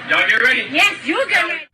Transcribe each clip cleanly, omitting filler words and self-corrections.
Y'all get ready? Yes, you get ready.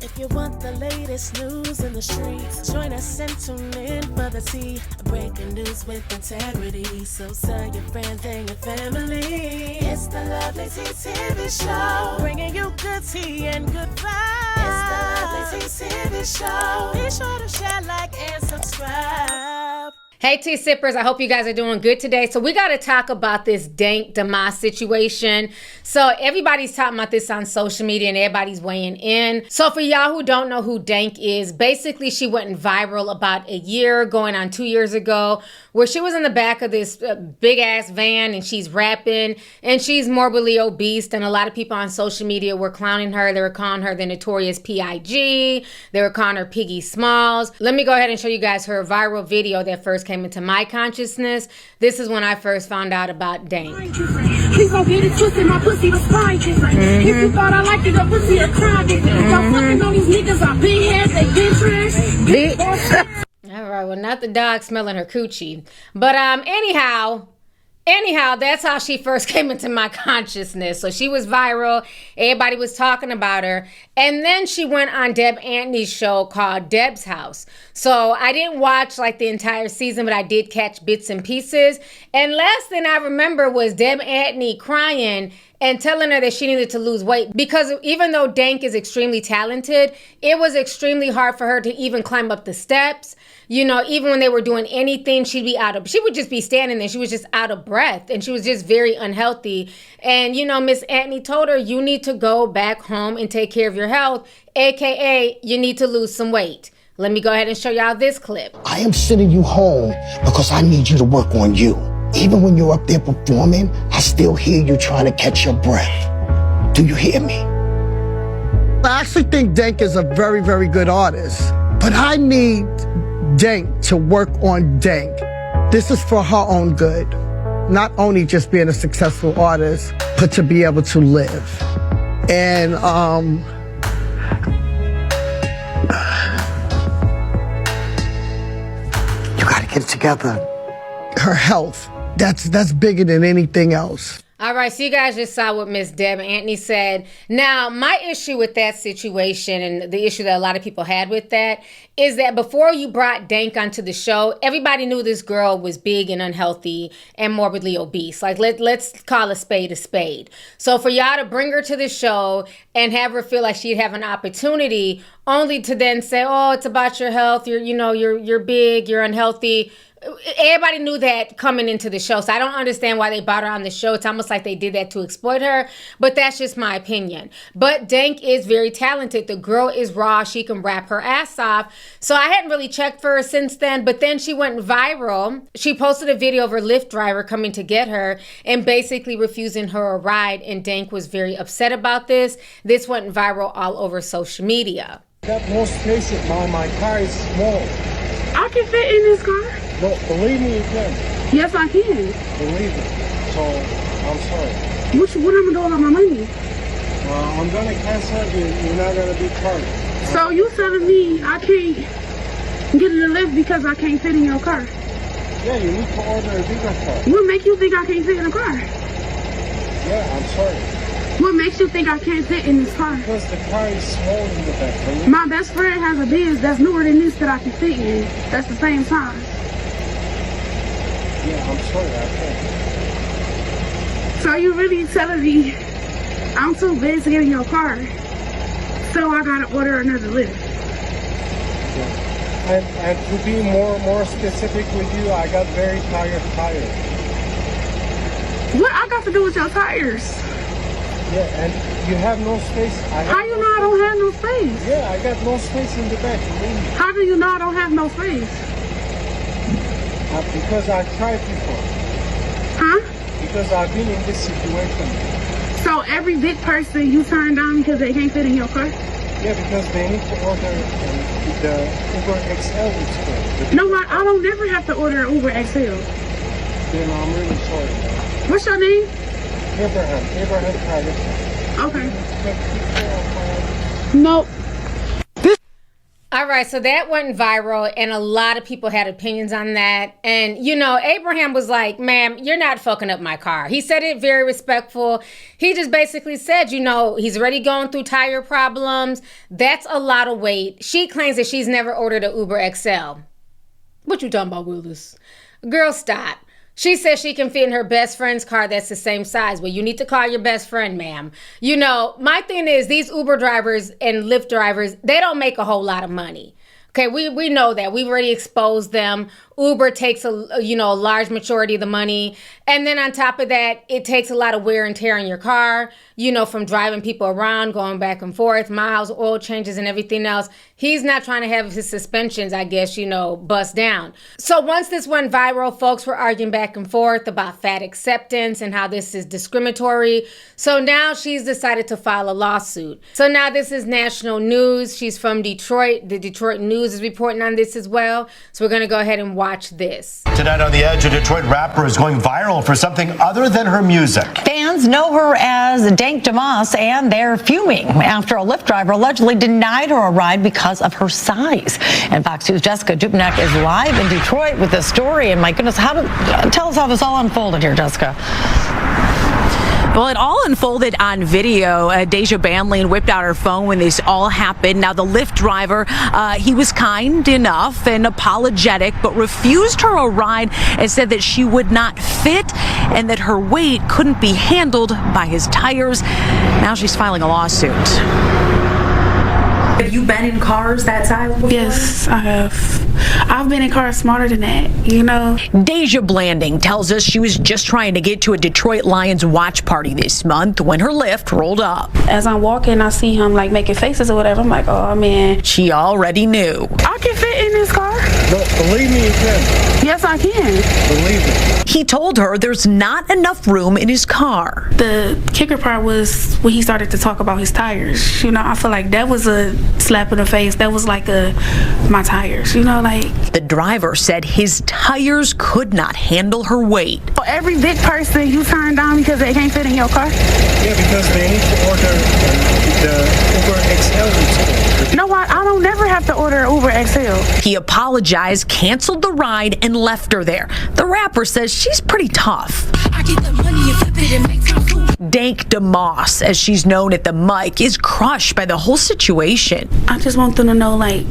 If you want the latest news in the streets, join us and tune in for the tea. Breaking news with integrity. So tell your friends and your family. It's the Lovelyti TV show, bringing you good tea and good vibes. It's the Lovelyti TV show. Be sure to share, like, and subscribe. Hey, tea sippers, I hope you guys are doing good today. So we got to talk about this Dank Damas situation. So everybody's talking about this on social media and everybody's weighing in. So for y'all who don't know who Dank is, basically she went viral about a year, going on 2 years ago, where she was in the back of this big ass van and she's rapping and she's morbidly obese. And a lot of people on social media were clowning her. They were calling her the notorious PIG. They were calling her Piggy Smalls. Let me go ahead and show you guys her viral video that first came into my consciousness. This is when I first found out about Dank. Please don't get it twisted, my pussy was fine different. If you thought I liked it, the pussy a crime different. Y'all fucking on these niggas, I big heads, they big trash. All right, well, not the dog smelling her coochie. But anyhow, that's how she first came into my consciousness. So she was viral. Everybody was talking about her. And then she went on Deb Antony's show called Deb's House. So I didn't watch like the entire season, but I did catch bits and pieces. And last thing I remember was Deb Antony crying and telling her that she needed to lose weight, because even though Dank is extremely talented, it was extremely hard for her to even climb up the steps. You know, even when they were doing anything, she would just be standing there. She was just out of breath and she was just very unhealthy. And, you know, Miss Antony told her, you need to go back home and take care of your health, AKA you need to lose some weight. Let me go ahead and show y'all this clip. I am sending you home because I need you to work on you. Even when you're up there performing, I still hear you trying to catch your breath. Do you hear me? I actually think Dank is a very, very good artist, but I need Dank to work on Dank. This is for her own good. Not only just being a successful artist, but to be able to live. And, You gotta get it together. her health, that's bigger than anything else. All right, so you guys just saw what Miss Deb Antony said. Now, my issue with that situation and the issue that a lot of people had with that is that before you brought Dank onto the show, everybody knew this girl was big and unhealthy and morbidly obese. Like, let's call a spade a spade. So for y'all to bring her to the show and have her feel like she'd have an opportunity, only to then say, oh, it's about your health, you're big, you're unhealthy. Everybody knew that coming into the show, so I don't understand why they brought her on the show. It's almost like they did that to exploit her, but that's just my opinion. But Dank is very talented. The girl is raw. She can rap her ass off. So I hadn't really checked for her since then, but then she went viral. She posted a video of her Lyft driver coming to get her and basically refusing her a ride, and Dank was very upset about this. This went viral all over social media. I got no space in my car is small. I can fit in this car. No, believe me, you can. Yes, I can. Believe me. So, I'm sorry. What am I doing with my money? I'm gonna cancel you. You're not gonna be charged. So you telling me I can't get in the Lyft because I can't fit in your car? Yeah, you need to order a bigger car. What makes you think I can't fit in the car? Yeah, I'm sorry. What makes you think I can't fit in this car? Because the car is small in the back. My best friend has a Benz that's newer than this that I can fit in. That's the same size. Yeah, I'm sorry, I can't. So you really telling me I'm too big to get in your car, so I gotta order another Lyft? Yeah. And to be more specific with you, I got very tired tires. What I got to do with your tires? Yeah, and you have no space. How you know I don't have no space? Yeah, I got no space in the back. How do you know I don't have no space? Because I tried before. Huh? Because I've been in this situation. So every big person you turn down because they can't fit in your car? Yeah, because they need to order the Uber XL instead. No, I don't never have to order an Uber XL. Then I'm really sorry. What's your name? Abraham Private. Okay. Nope. All All right, so that went viral, and a lot of people had opinions on that. And, you know, Abraham was like, ma'am, you're not fucking up my car. He said it very respectful. He just basically said, you know, he's already going through tire problems. That's a lot of weight. She claims that she's never ordered an Uber XL. What you talking about, Willis? Girl, stop. She says she can fit in her best friend's car that's the same size. Well, you need to call your best friend, ma'am. You know, my thing is these Uber drivers and Lyft drivers, they don't make a whole lot of money. Okay, we know that. We've already exposed them. Uber takes a large majority of the money. And then on top of that, it takes a lot of wear and tear on your car, you know, from driving people around, going back and forth, miles, oil changes, and everything else. He's not trying to have his suspensions, I guess, you know, bust down. So once this went viral, folks were arguing back and forth about fat acceptance and how this is discriminatory. So now she's decided to file a lawsuit. So now this is national news. She's from Detroit. The Detroit News is reporting on this as well. So we're going to go ahead and watch this. Tonight on The Edge, a Detroit rapper is going viral for something other than her music. Fans know her as Dank DeMoss, and they're fuming after a Lyft driver allegedly denied her a ride because of her size. And Fox News' Jessica Dupnack is live in Detroit with this story. And my goodness, tell us how this all unfolded here, Jessica. Well, it all unfolded on video. Deja Banlane whipped out her phone when this all happened. Now, the Lyft driver, he was kind enough and apologetic, but refused her a ride and said that she would not fit and that her weight couldn't be handled by his tires. Now she's filing a lawsuit. Have you been in cars that size before? Yes, I have. I've been in cars smarter than that, you know. Deja Blanding tells us she was just trying to get to a Detroit Lions watch party this month when her Lyft rolled up. As I'm walking, I see him like making faces or whatever. I'm like, oh man. She already knew. I can fit in this car. But believe me, you can. Yes, I can. Believe me. He told her there's not enough room in his car. The kicker part was when he started to talk about his tires. You know, I feel like that was a slap in the face. That was like my tires, you know, like. The driver said his tires could not handle her weight. For every big person you turn down because they can't fit in your car? Yeah, because they need to order the Uber XL. You know what? I don't never have to order Uber XL. He apologized, canceled the ride, and left her there. The rapper says she's pretty tough. I get the money and flip it and make time food. Dank DeMoss, as she's known at the mic, is crushed by the whole situation. I just want them to know, like,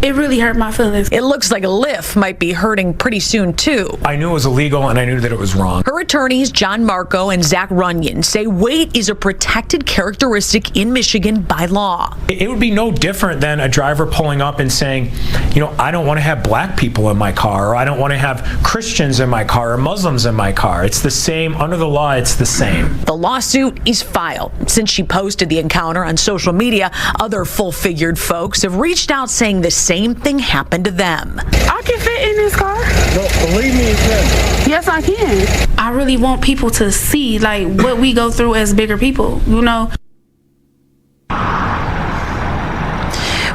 it really hurt my feelings. It looks like Lyft might be hurting pretty soon, too. I knew it was illegal and I knew that it was wrong. Her attorneys, John Marco and Zach Runyon, say weight is a protected characteristic in Michigan by law. It would be no different than a driver pulling up and saying, you know, I don't want to have black people in my car, or I don't want to have Christians in my car, or Muslims in my car. It's the same. Under the law, it's the same. The lawsuit is filed. Since she posted the encounter on social media, other full-figured folks have reached out saying the same thing happened to them. I can fit in this car. No, believe me, you can. Yes, I can. I really want people to see, like, what we go through as bigger people, you know.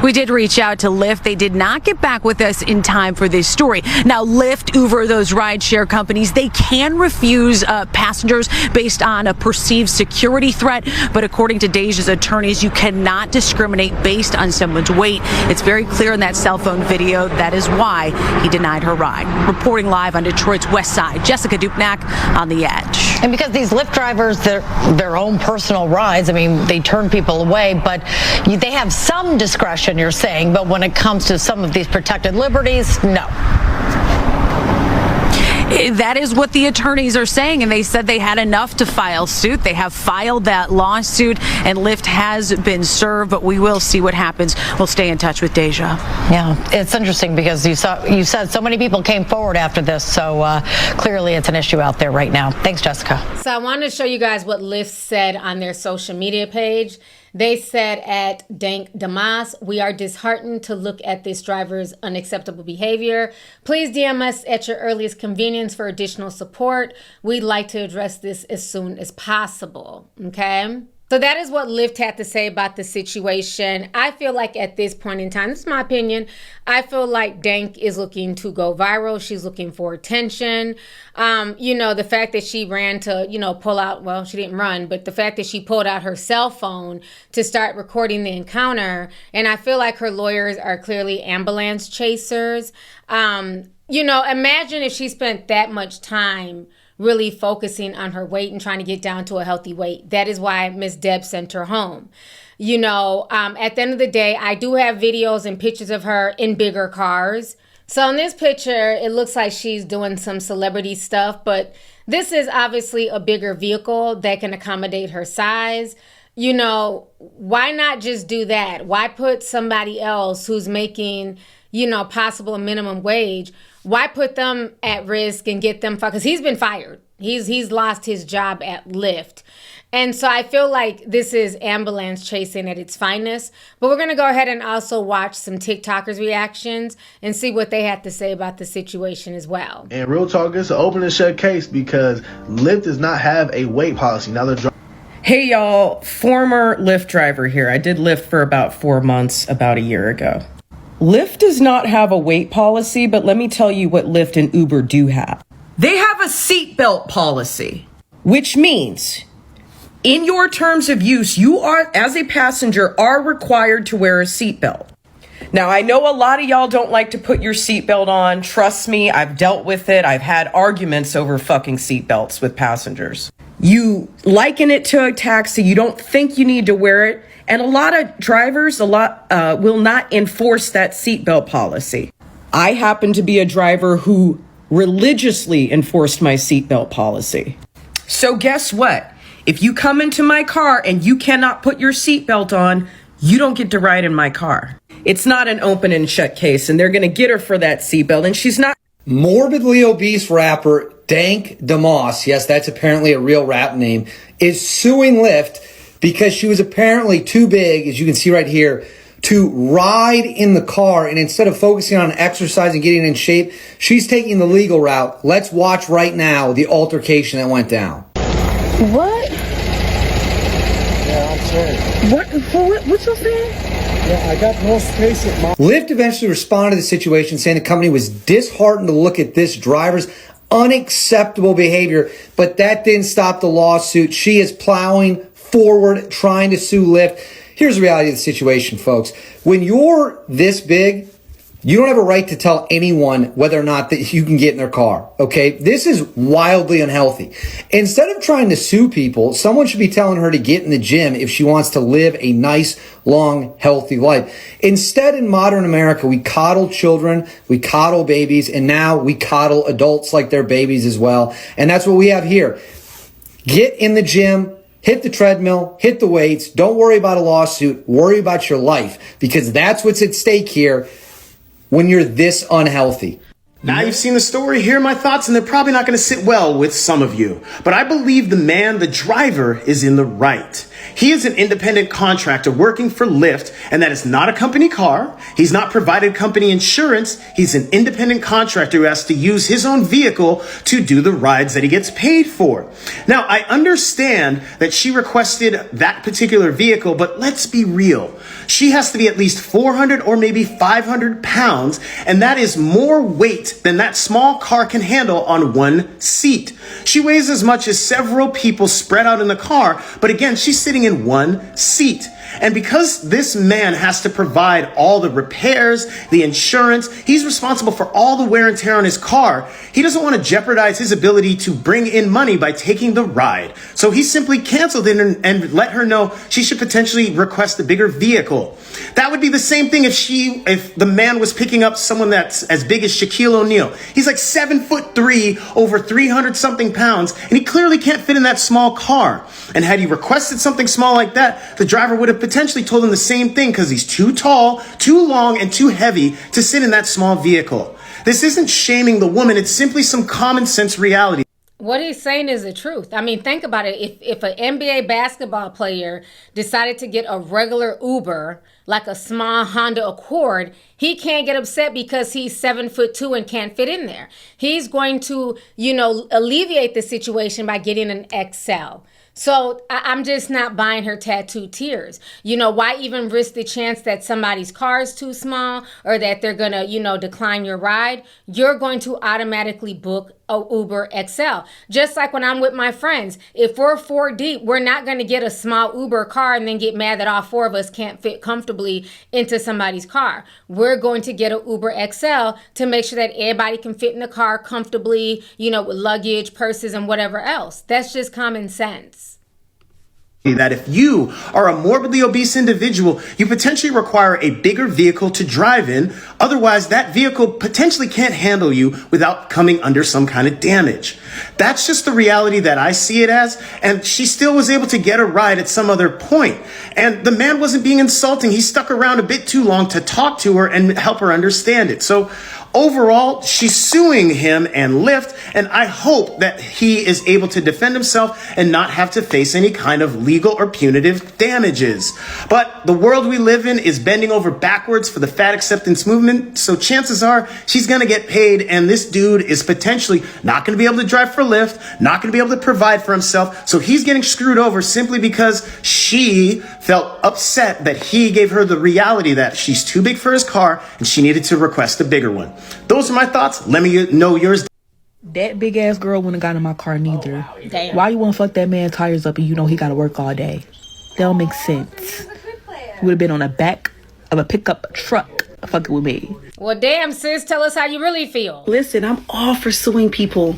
We did reach out to Lyft. They did not get back with us in time for this story. Now, Lyft, Uber, those rideshare companies, they can refuse passengers based on a perceived security threat. But according to Deja's attorneys, you cannot discriminate based on someone's weight. It's very clear in that cell phone video. That is why he denied her ride. Reporting live on Detroit's West Side, Jessica Dupnack on The Edge. And because these Lyft drivers, their own personal rides, I mean, they turn people away, but they have some discretion, you're saying, but when it comes to some of these protected liberties, no. That is what the attorneys are saying, and they said they had enough to file suit. They have filed that lawsuit, and Lyft has been served, but we will see what happens. We'll stay in touch with Deja. Yeah, it's interesting because you said so many people came forward after this, so clearly it's an issue out there right now. Thanks, Jessica. So I wanted to show you guys what Lyft said on their social media page. They said at Dank DeMoss, we are disheartened to look at this driver's unacceptable behavior. Please DM us at your earliest convenience for additional support. We'd like to address this as soon as possible. Okay? So that is what Lyft had to say about the situation. I feel like at this point in time, this is my opinion, I feel like Dank is looking to go viral. She's looking for attention. The fact that she ran to, pull out, well, she didn't run, but the fact that she pulled out her cell phone to start recording the encounter. And I feel like her lawyers are clearly ambulance chasers. Imagine if she spent that much time really focusing on her weight and trying to get down to a healthy weight. That is why Miss Deb sent her home. At the end of the day, I do have videos and pictures of her in bigger cars. So in this picture, it looks like she's doing some celebrity stuff, but this is obviously a bigger vehicle that can accommodate her size. Why not just do that? Why put somebody else who's making, possible minimum wage? Why put them at risk and get them fired? Because he's been fired. He's lost his job at Lyft. And so I feel like this is ambulance chasing at its finest. But we're going to go ahead and also watch some TikTokers' reactions and see what they have to say about the situation as well. And real talk, it's an open and shut case because Lyft does not have a weight policy. Now they're Hey y'all, former Lyft driver here. I did Lyft for about 4 months about a year ago. Lyft does not have a weight policy, but let me tell you what Lyft and Uber do have. They have a seatbelt policy, which means in your terms of use, you are, as a passenger, are required to wear a seatbelt. Now, I know a lot of y'all don't like to put your seatbelt on. Trust me, I've dealt with it. I've had arguments over fucking seatbelts with passengers. You liken it to a taxi. You don't think you need to wear it. And a lot of drivers, will not enforce that seatbelt policy. I happen to be a driver who religiously enforced my seatbelt policy. So guess what? If you come into my car and you cannot put your seatbelt on, you don't get to ride in my car. It's not an open and shut case, and they're going to get her for that seatbelt, and she's not. Morbidly obese rapper Dank DeMoss, yes, that's apparently a real rap name, is suing Lyft because she was apparently too big, as you can see right here, to ride in the car. And instead of focusing on exercise and getting in shape, she's taking the legal route. Let's watch right now the altercation that went down. What? Yeah, I'm sorry. What's your saying? Yeah, I got no space at my... Lyft eventually responded to the situation, saying the company was disheartened to look at this driver's unacceptable behavior, but that didn't stop the lawsuit. She is plowing forward, trying to sue Lyft. Here's the reality of the situation, folks. When you're this big, you don't have a right to tell anyone whether or not that you can get in their car, okay? This is wildly unhealthy. Instead of trying to sue people, someone should be telling her to get in the gym if she wants to live a nice, long, healthy life. Instead, in modern America, we coddle children, we coddle babies, and now we coddle adults like they're babies as well. And that's what we have here. Get in the gym. Hit the treadmill, hit the weights. Don't worry about a lawsuit. Worry about your life, because that's what's at stake here when you're this unhealthy. Now you've seen the story, here are my thoughts, and they're probably not going to sit well with some of you. But I believe the driver, is in the right. He is an independent contractor working for Lyft, and that is not a company car. He's not provided company insurance. He's an independent contractor who has to use his own vehicle to do the rides that he gets paid for. Now, I understand that she requested that particular vehicle, but let's be real. She has to be at least 400 or maybe 500 pounds, and that is more weight than that small car can handle on one seat. She weighs as much as several people spread out in the car, but again, she's sitting in one seat. And because this man has to provide all the repairs, the insurance, he's responsible for all the wear and tear on his car. He doesn't want to jeopardize his ability to bring in money by taking the ride. So he simply canceled it and let her know she should potentially request a bigger vehicle. That would be the same thing if the man was picking up someone that's as big as Shaquille O'Neal. He's like 7'3", over 300 something pounds, and he clearly can't fit in that small car. And had he requested something small like that, the driver would have potentially told him the same thing because he's too tall, too long, and too heavy to sit in that small vehicle. This isn't shaming the woman, it's simply some common sense reality. What he's saying is the truth. I mean, think about it. If an NBA basketball player decided to get a regular Uber, like a small Honda Accord, he can't get upset because he's 7'2" and can't fit in there. He's going to, alleviate the situation by getting an XL. So I'm just not buying her tattooed tears. You know, why even risk the chance that somebody's car is too small or that they're going to, decline your ride? You're going to automatically book a Uber XL. Just like when I'm with my friends, if we're 4 deep, we're not going to get a small Uber car and then get mad that all 4 of us can't fit comfortably into somebody's car. We're going to get a Uber XL to make sure that everybody can fit in the car comfortably, with luggage, purses, and whatever else. That's just common sense. That if you are a morbidly obese individual, you potentially require a bigger vehicle to drive in. Otherwise, that vehicle potentially can't handle you without coming under some kind of damage. That's just the reality that I see it as. And she still was able to get a ride at some other point. And the man wasn't being insulting. He stuck around a bit too long to talk to her and help her understand it. So overall, she's suing him and Lyft, and I hope that he is able to defend himself and not have to face any kind of legal or punitive damages. But the world we live in is bending over backwards for the fat acceptance movement, so chances are she's gonna get paid, and this dude is potentially not gonna be able to drive for Lyft, not gonna be able to provide for himself, so he's getting screwed over simply because she felt upset that he gave her the reality that she's too big for his car and she needed to request a bigger one. Those are my thoughts. Let me know yours. That big ass girl wouldn't have got in my car neither. Damn. Why you want to fuck that man tires up and you know he got to work all day? That don't make sense. You would have been on the back of a pickup truck fucking with me. Well, damn, sis, tell us how you really feel. Listen, I'm all for suing people.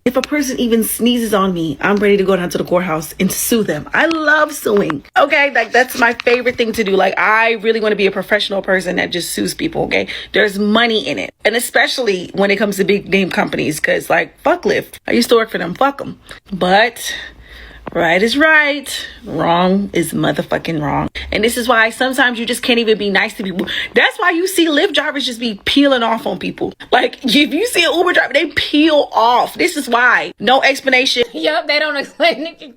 If a person even sneezes on me, I'm ready to go down to the courthouse and sue them. I love suing. Okay, that's my favorite thing to do. I really want to be a professional person that just sues people, okay? There's money in it. And especially when it comes to big name companies, because fuck Lyft. I used to work for them, fuck them. But right is right, wrong is motherfucking wrong. And this is why sometimes you just can't even be nice to people. That's why you see Lyft drivers just be peeling off on people. If you see an Uber driver, they peel off. This is why. No explanation. Yup, they don't explain it.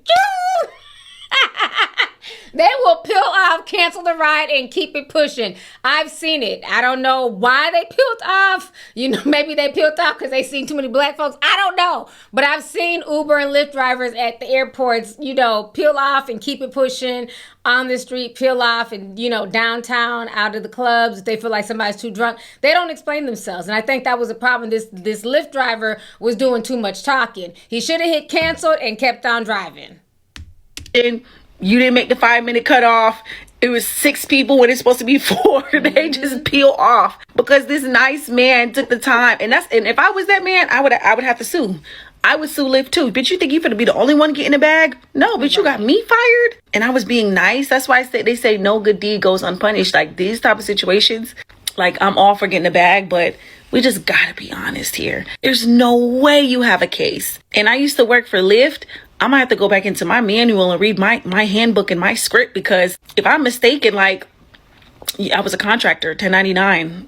They will peel off, cancel the ride, and keep it pushing. I've seen it. I don't know why they peeled off. Maybe they peeled off because they seen too many black folks. I don't know. But I've seen Uber and Lyft drivers at the airports, peel off and keep it pushing on the street, peel off and, downtown, out of the clubs. If they feel like somebody's too drunk, they don't explain themselves. And I think that was a problem. This Lyft driver was doing too much talking. He should have hit canceled and kept on driving. And you didn't make the 5-minute cutoff. It was 6 people when it's supposed to be 4. They just peel off because this nice man took the time. And if I was that man, I would have to sue. I would sue Lyft too. Bitch, you think you're gonna be the only one getting the bag? No, bitch, you got me fired. And I was being nice. That's why they say no good deed goes unpunished. These type of situations, I'm all for getting the bag, but we just gotta be honest here. There's no way you have a case. And I used to work for Lyft. I might have to go back into my manual and read my handbook and my script, because if I'm mistaken, I was a contractor, 1099,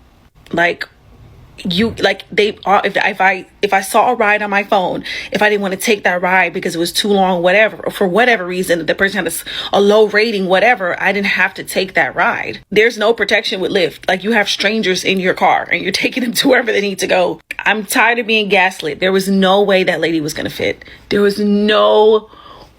if I saw a ride on my phone, if I didn't want to take that ride because it was too long, whatever, or for whatever reason, the person had a low rating, whatever, I didn't have to take that ride. There's no protection with Lyft. You have strangers in your car and you're taking them to wherever they need to go. I'm tired of being gaslit. There was no way that lady was going to fit. There was no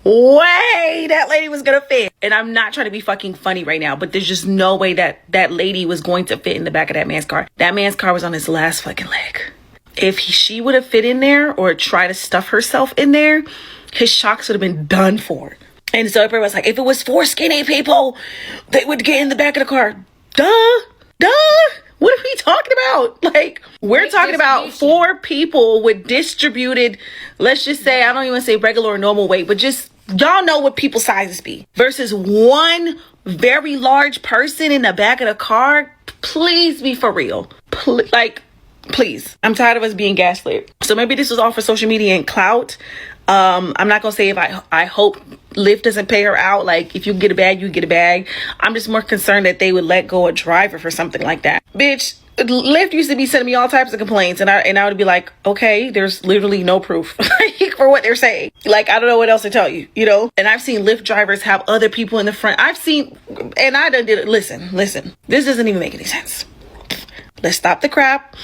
way that lady was gonna fit. And I'm not trying to be fucking funny right now, but there's just no way that lady was going to fit in the back of that man's car. That man's car was on his last fucking leg. If she would have fit in there or try to stuff herself in there, his shocks would have been done for. And so everybody was like, if it was 4 skinny people, they would get in the back of the car. Duh. What are we talking about? We're talking about 4 people with distributed, let's just say, I don't even say regular or normal weight, but just, y'all know what people's sizes be, versus 1 very large person in the back of the car. Please be for real. Please. I'm tired of us being gaslit. So maybe this was all for social media and clout. I'm not gonna say if I hope Lyft doesn't pay her out. If you get a bag, you get a bag. I'm just more concerned that they would let go a driver for something like that. Bitch, Lyft used to be sending me all types of complaints, and I would be like, okay, there's literally no proof for what they're saying. I don't know what else to tell you, And I've seen Lyft drivers have other people in the front. And I done did it. Listen, this doesn't even make any sense. Let's stop the crap.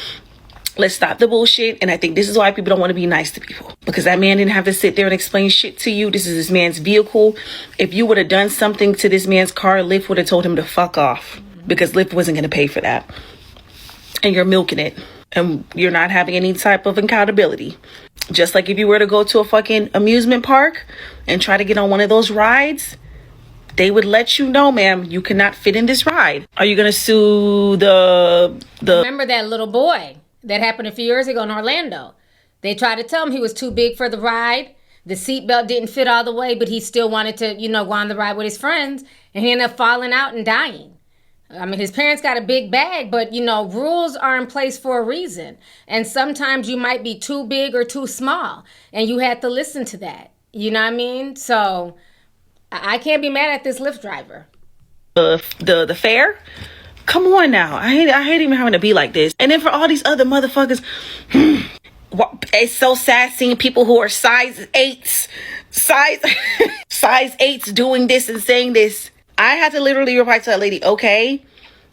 Let's stop the bullshit. And I think this is why people don't want to be nice to people, because that man didn't have to sit there and explain shit to you. This is this man's vehicle. If you would have done something to this man's car, Lyft would have told him to fuck off, because Lyft wasn't going to pay for that. And you're milking it, and you're not having any type of accountability. Just like if you were to go to a fucking amusement park and try to get on one of those rides, they would let you know, ma'am, you cannot fit in this ride. Are you going to sue the... Remember that little boy that happened a few years ago in Orlando? They tried to tell him he was too big for the ride. The seatbelt didn't fit all the way, but he still wanted to, go on the ride with his friends. And he ended up falling out and dying. I mean, his parents got a big bag, but, rules are in place for a reason. And sometimes you might be too big or too small, and you have to listen to that. You know what I mean? So I can't be mad at this Lyft driver. The fare? Come on now. I hate even having to be like this. And then for all these other motherfuckers, it's so sad seeing people who are size 8s doing this and saying this. I had to literally reply to that lady, okay,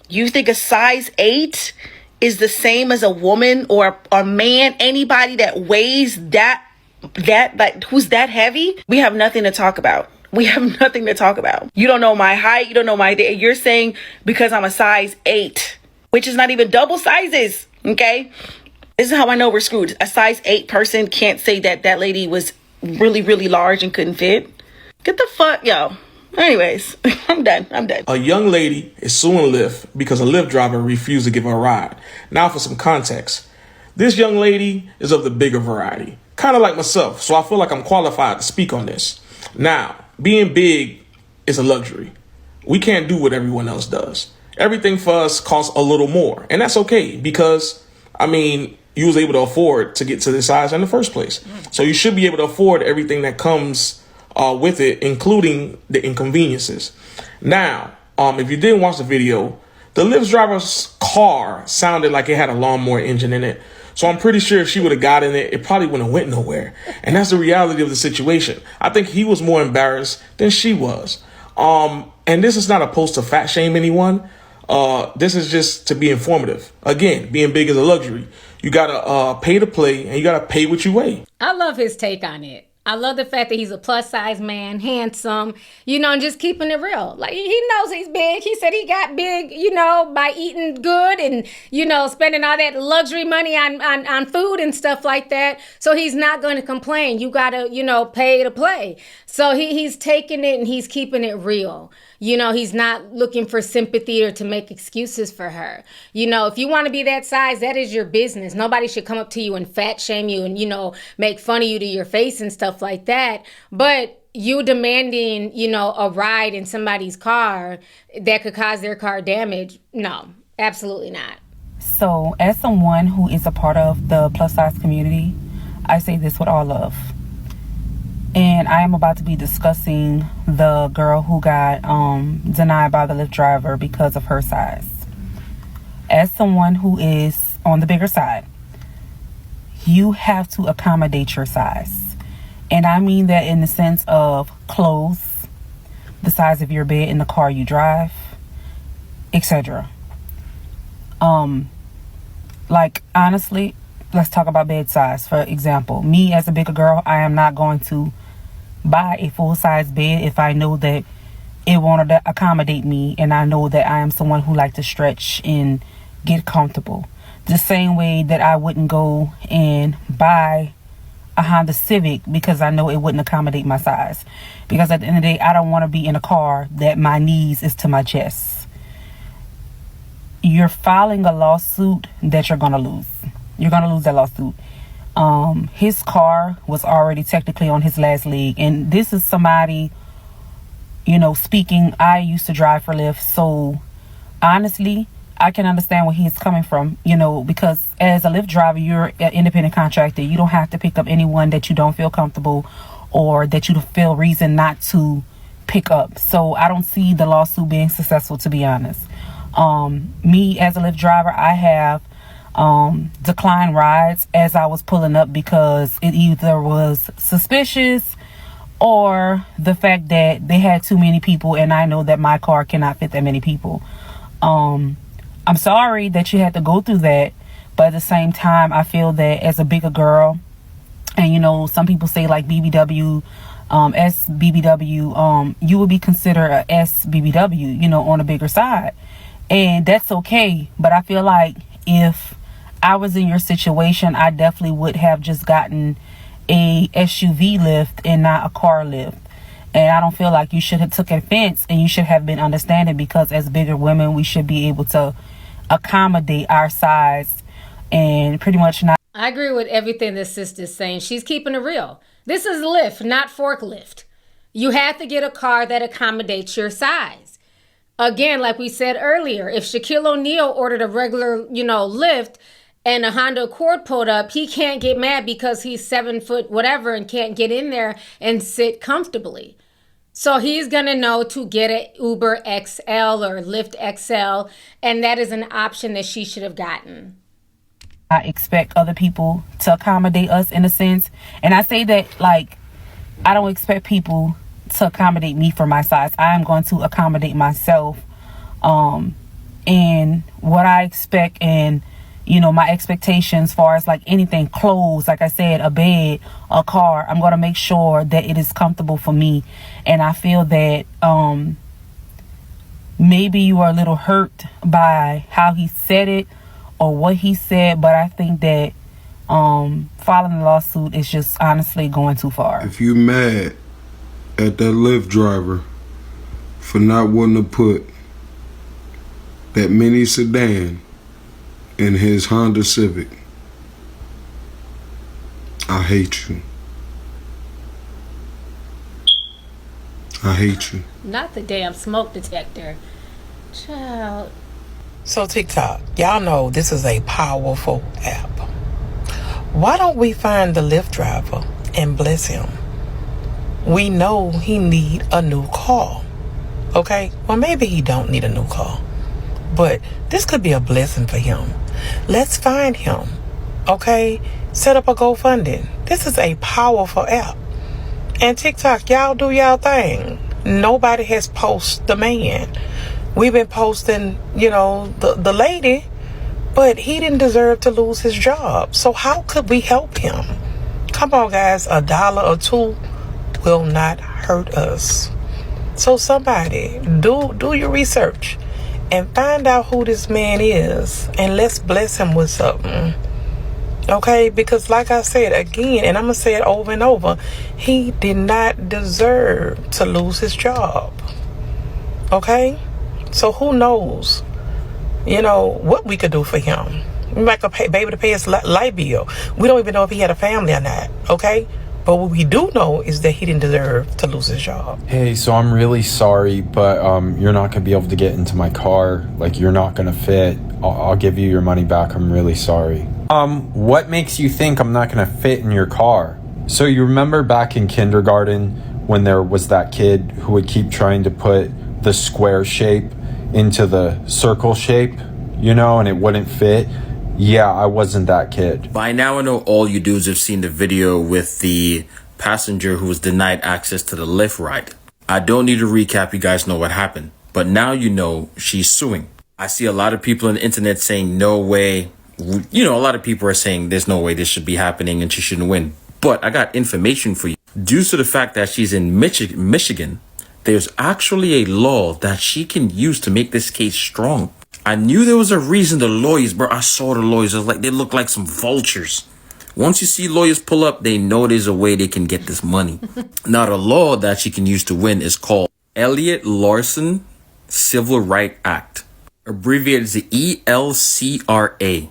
you think a size 8 is the same as a woman or a man, anybody that weighs that who's that heavy? We have nothing to talk about. We have nothing to talk about. You don't know my height. You don't know you're saying because I'm a size 8, which is not even double sizes. Okay. This is how I know we're screwed. A size 8 person can't say that lady was really, really large and couldn't fit. Get the fuck, yo. Anyways, I'm done. A young lady is suing Lyft because a Lyft driver refused to give her a ride. Now for some context. This young lady is of the bigger variety, kind of like myself, so I feel like I'm qualified to speak on this. Now, being big is a luxury. We can't do what everyone else does. Everything for us costs a little more, and that's okay because, you was able to afford to get to this size in the first place. So you should be able to afford everything that comes with it, including the inconveniences. Now, if you didn't watch the video, the Lyft driver's car sounded like it had a lawnmower engine in it. So I'm pretty sure if she would have got in it, it probably wouldn't have went nowhere. And that's the reality of the situation. I think he was more embarrassed than she was. And this is not a post to fat shame anyone. This is just to be informative. Again, being big is a luxury. You gotta pay to play, and you gotta pay what you weigh. I love his take on it. I love the fact that he's a plus size man, handsome, and just keeping it real. Like, he knows he's big. He said he got big, by eating good and, spending all that luxury money on food and stuff like that. So he's not going to complain. You got to, pay to play. So he's taking it and he's keeping it real. He's not looking for sympathy or to make excuses for her. If you want to be that size, that is your business. Nobody should come up to you and fat shame you and, make fun of you to your face and stuff like that. But you demanding, a ride in somebody's car that could cause their car damage, no, absolutely not. So as someone who is a part of the plus size community, I say this with all love. And I am about to be discussing the girl who got denied by the Lyft driver because of her size. As someone who is on the bigger side, you have to accommodate your size. And I mean that in the sense of clothes, the size of your bed in the car you drive, etc. Like, honestly, let's talk about bed size. For example, me as a bigger girl, I am not going to buy a full-size bed if I know that it won't accommodate me and I know that I am someone who likes to stretch and get comfortable. The same way that I wouldn't go and buy a Honda Civic because I know it wouldn't accommodate my size. Because at the end of the day, I don't want to be in a car that my knees is to my chest. You're filing a lawsuit that you're going to lose. You're going to lose that lawsuit. His car was already technically on his last leg, and this is somebody, speaking. I used to drive for Lyft, so honestly, I can understand where he's coming from, because as a Lyft driver, you're an independent contractor. You don't have to pick up anyone that you don't feel comfortable or that you feel reason not to pick up. So I don't see the lawsuit being successful, to be honest. Me as a Lyft driver, I have decline rides as I was pulling up because it either was suspicious or the fact that they had too many people and I know that my car cannot fit that many people. I'm sorry that you had to go through that, But at the same time, I feel that as a bigger girl, and you know, some people say like BBW, SBBW, you would be considered a SBBW, you know, on a bigger side. And that's okay. But I feel like if I was in your situation, I definitely would have just gotten a SUV lift and not a car lift. And I don't feel like you should have took offense, and you should have been understanding, because as bigger women, we should be able to accommodate our size and pretty much not. I agree with everything this sister's saying. She's keeping it real. This is Lyft, not forklift. You have to get a car that accommodates your size. Again, like we said earlier, if Shaquille O'Neal ordered a regular, you know, Lyft and a Honda Accord pulled up, he can't get mad because he's 7 foot whatever and can't get in there and sit comfortably. So he's going to know to get an Uber XL or Lyft XL, and that is an option that she should have gotten. I expect other people to accommodate us in a sense. And I say that, like, I don't expect people to accommodate me for my size. I am going to accommodate myself. And what I expect, and, you know, my expectations as far as like anything, clothes, like I said, a bed, a car, I'm going to make sure that it is comfortable for me. And I feel that maybe you are a little hurt by how he said it or what he said, but I think that filing the lawsuit is just honestly going too far. If you mad at that Lyft driver for not wanting to put that mini sedan in his Honda Civic, I hate you. I hate you. Not the damn smoke detector. Child. So TikTok, y'all know this is a powerful app. Why don't we find the Lyft driver and bless him? We know he need a new car. Okay? Well, maybe he don't need a new car. But this could be a blessing for him. Let's find him. Okay? Set up a GoFundMe. This is a powerful app. And TikTok, y'all do y'all thing. Nobody has posted the man. We've been posting, you know, the lady, but he didn't deserve to lose his job. So how could we help him? Come on, guys, $1 or $2 will not hurt us. So somebody, do your research and find out who this man is, and let's bless him with something. Okay, because like I said again, and I'm going to say it over and over, he did not deserve to lose his job. Okay? So who knows, you know, what we could do for him. We might be able to pay his light bill. We don't even know if he had a family or not, okay? But what we do know is that he didn't deserve to lose his job. Hey, so I'm really sorry, but you're not going to be able to get into my car. Like, you're not going to fit. I'll give you your money back. I'm really sorry. What makes you think I'm not going to fit in your car? So you remember back in kindergarten when there was that kid who would keep trying to put the square shape into the circle shape, you know, and it wouldn't fit? Yeah, I wasn't that kid. By now I know all you dudes have seen the video with the passenger who was denied access to the Lyft ride. I don't need to recap, you guys know what happened. But now you know she's suing. I see a lot of people on the internet saying no way. You know, a lot of people are saying there's no way this should be happening and she shouldn't win. But I got information for you. Due to the fact that she's in Michigan, there's actually a law that she can use to make this case strong. I knew there was a reason the lawyers, bro, I saw the lawyers. I was like, they look like some vultures. Once you see lawyers pull up, they know there's a way they can get this money. Now, the law that she can use to win is called Elliott Larson Civil Rights Act, abbreviated as the ELCRA,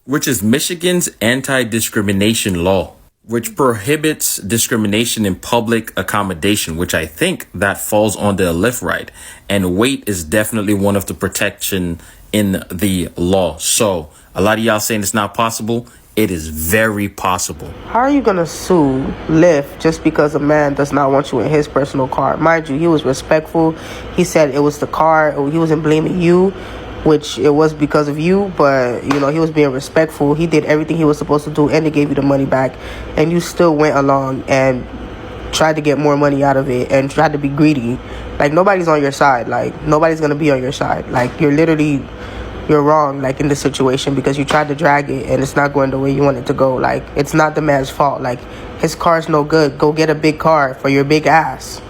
which is Michigan's anti-discrimination law, which prohibits discrimination in public accommodation, which I think that falls under a Lyft ride. And weight is definitely one of the protection in the law. So a lot of y'all saying it's not possible. It is very possible. How are you going to sue Lyft just because a man does not want you in his personal car? Mind you, he was respectful. He said it was the car. He wasn't blaming you, which it was because of you, but, you know, he was being respectful. He did everything he was supposed to do, and they gave you the money back, and you still went along and tried to get more money out of it and tried to be greedy. Like, nobody's on your side. Like, nobody's going to be on your side. Like, you're literally you're wrong, like, in this situation, because you tried to drag it and it's not going the way you want it to go. Like, it's not the man's fault. Like, his car's no good. Go get a big car for your big ass.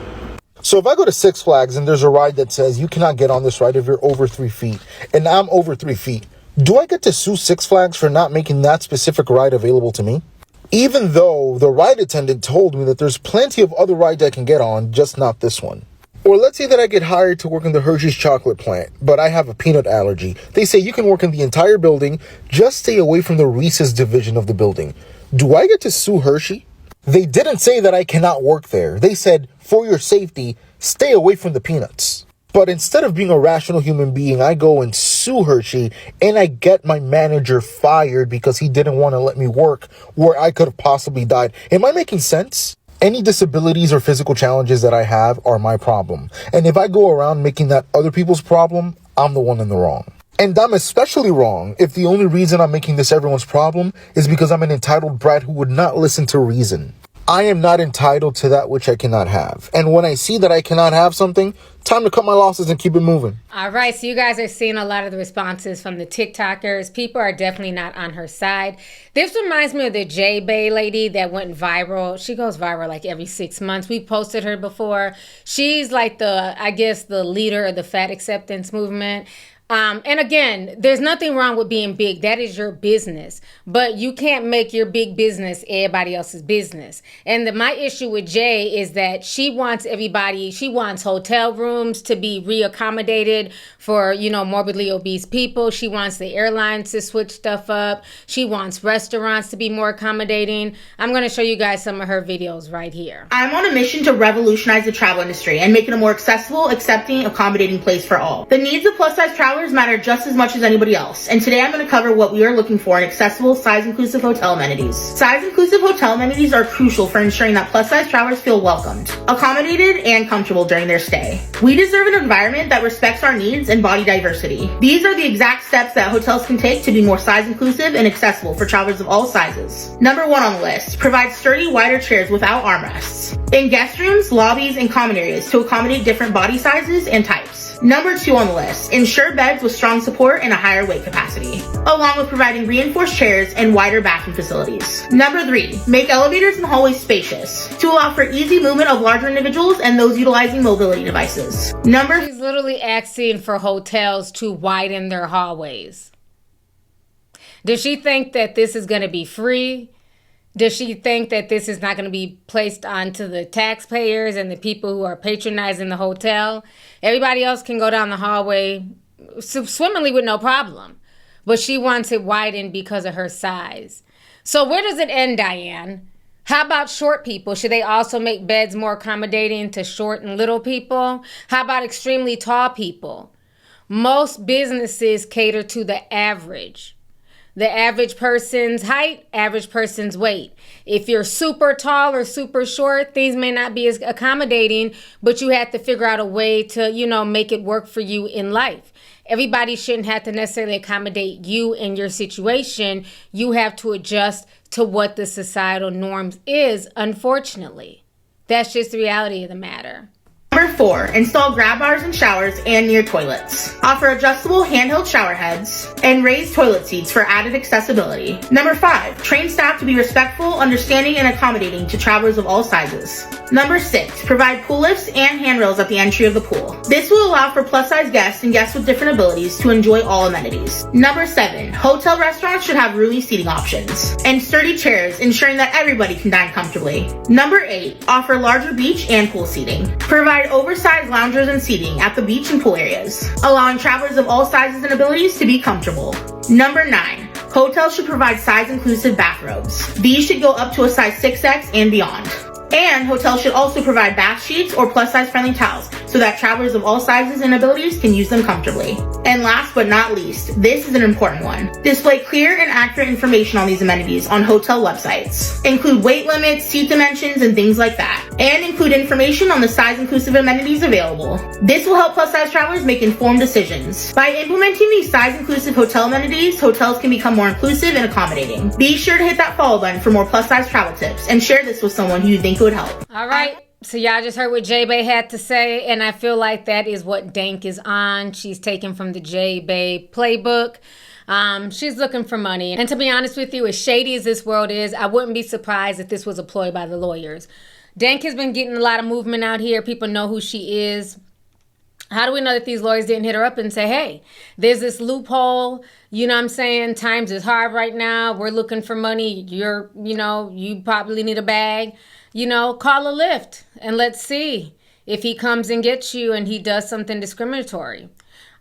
So if I go to Six Flags and there's a ride that says you cannot get on this ride if you're over 3 feet, and I'm over 3 feet, do I get to sue Six Flags for not making that specific ride available to me? Even though the ride attendant told me that there's plenty of other rides I can get on, just not this one. Or let's say that I get hired to work in the Hershey's chocolate plant, but I have a peanut allergy. They say you can work in the entire building, just stay away from the Reese's division of the building. Do I get to sue Hershey? They didn't say that I cannot work there. They said, for your safety, stay away from the peanuts. But instead of being a rational human being, I go and sue Hershey, and I get my manager fired because he didn't want to let me work where I could have possibly died. Am I making sense? Any disabilities or physical challenges that I have are my problem. And if I go around making that other people's problem, I'm the one in the wrong. And I'm especially wrong if the only reason I'm making this everyone's problem is because I'm an entitled brat who would not listen to reason. I am not entitled to that which I cannot have. And when I see that I cannot have something, time to cut my losses and keep it moving. All right, so you guys are seeing a lot of the responses from the TikTokers. People are definitely not on her side. This reminds me of the J Bay lady that went viral. She goes viral like every 6 months. We posted her before. She's like the leader of the fat acceptance movement. And again, there's nothing wrong with being big. That is your business. But you can't make your big business everybody else's business. And my issue with Jay is that she wants hotel rooms to be reaccommodated for, morbidly obese people. She wants the airlines to switch stuff up. She wants restaurants to be more accommodating. I'm going to show you guys some of her videos right here. I'm on a mission to revolutionize the travel industry and make it a more accessible, accepting, accommodating place for all. The needs of plus-size travelers matter just as much as anybody else, and today I'm going to cover what we are looking for in accessible, size-inclusive hotel amenities. Size-inclusive hotel amenities are crucial for ensuring that plus-size travelers feel welcomed, accommodated, and comfortable during their stay. We deserve an environment that respects our needs and body diversity. These are the exact steps that hotels can take to be more size-inclusive and accessible for travelers of all sizes. Number 1 on the list, provide sturdy, wider chairs without armrests in guest rooms, lobbies, and common areas to accommodate different body sizes and types. Number 2 on the list, ensure beds with strong support and a higher weight capacity, along with providing reinforced chairs and wider bathroom facilities. Number 3, make elevators and hallways spacious to allow for easy movement of larger individuals and those utilizing mobility devices. She's literally asking for hotels to widen their hallways. Does she think that this is going to be free? Does she think that this is not going to be placed onto the taxpayers and the people who are patronizing the hotel? Everybody else can go down the hallway swimmingly with no problem. But she wants it widened because of her size. So where does it end, Diane? How about short people? Should they also make beds more accommodating to short and little people? How about extremely tall people? Most businesses cater to the average. The average person's height, average person's weight. If you're super tall or super short, things may not be as accommodating, but you have to figure out a way to, make it work for you in life. Everybody shouldn't have to necessarily accommodate you in your situation. You have to adjust to what the societal norms is, unfortunately. That's just the reality of the matter. Number 4, install grab bars in showers and near toilets. Offer adjustable handheld shower heads and raised toilet seats for added accessibility. Number 5, train staff to be respectful, understanding, and accommodating to travelers of all sizes. Number 6, provide pool lifts and handrails at the entry of the pool. This will allow for plus-size guests and guests with different abilities to enjoy all amenities. Number 7, hotel restaurants should have roomy seating options and sturdy chairs, ensuring that everybody can dine comfortably. Number 8, offer larger beach and pool seating. Provide oversized loungers and seating at the beach and pool areas, allowing travelers of all sizes and abilities to be comfortable. Number 9, hotels should provide size-inclusive bathrobes. These should go up to a size 6X and beyond. And hotels should also provide bath sheets or plus-size friendly towels so that travelers of all sizes and abilities can use them comfortably. And last but not least, this is an important one. Display clear and accurate information on these amenities on hotel websites. Include weight limits, seat dimensions, and things like that. And include information on the size-inclusive amenities available. This will help plus-size travelers make informed decisions. By implementing these size-inclusive hotel amenities, hotels can become more inclusive and accommodating. Be sure to hit that follow button for more plus-size travel tips and share this with someone who you think would help. All right. So y'all just heard what J-Bay had to say, and I feel like that is what Dank is on. She's taken from the J-Bay playbook. She's looking for money. And to be honest with you, as shady as this world is, I wouldn't be surprised if this was a ploy by the lawyers. Dank has been getting a lot of movement out here. People know who she is. How do we know that these lawyers didn't hit her up and say, hey, there's this loophole, you know what I'm saying? Times is hard right now. We're looking for money. You probably need a bag. Call a Lyft and let's see if he comes and gets you and he does something discriminatory.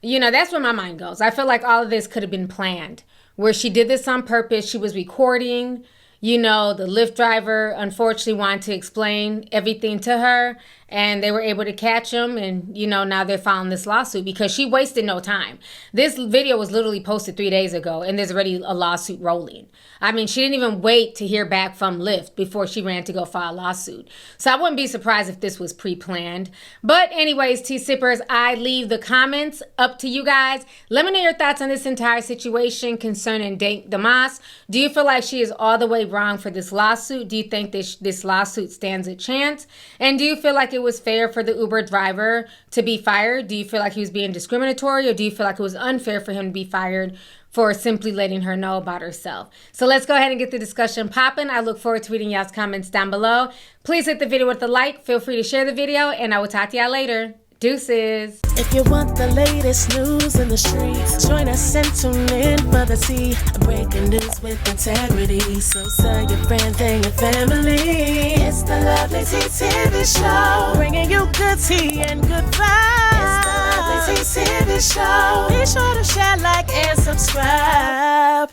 That's where my mind goes. I feel like all of this could have been planned, where she did this on purpose. She was recording. The Lyft driver unfortunately wanted to explain everything to her, and they were able to catch him, and now they're filing this lawsuit because she wasted no time. This video was literally posted 3 days ago, and there's already a lawsuit rolling. I mean, she didn't even wait to hear back from Lyft before she ran to go file a lawsuit. So I wouldn't be surprised if this was pre-planned. But anyways, T-Sippers, I leave the comments up to you guys. Let me know your thoughts on this entire situation concerning Dank Damas. Do you feel like she is all the way wrong for this lawsuit? Do you think this lawsuit stands a chance? And do you feel like it was fair for the Uber driver to be fired? Do you feel like he was being discriminatory, or do you feel like it was unfair for him to be fired for simply letting her know about herself? So let's go ahead and get the discussion popping. I look forward to reading y'all's comments down below. Please hit the video with a like. Feel free to share the video, and I will talk to y'all later. Deuces. If you want the latest news in the streets, join us and tune in for the tea. Breaking news with integrity. So tell your friends and your family. It's the Lovelyti TV show, bringing you good tea and good vibes. It's the Lovelyti TV show. Be sure to share, like, and subscribe.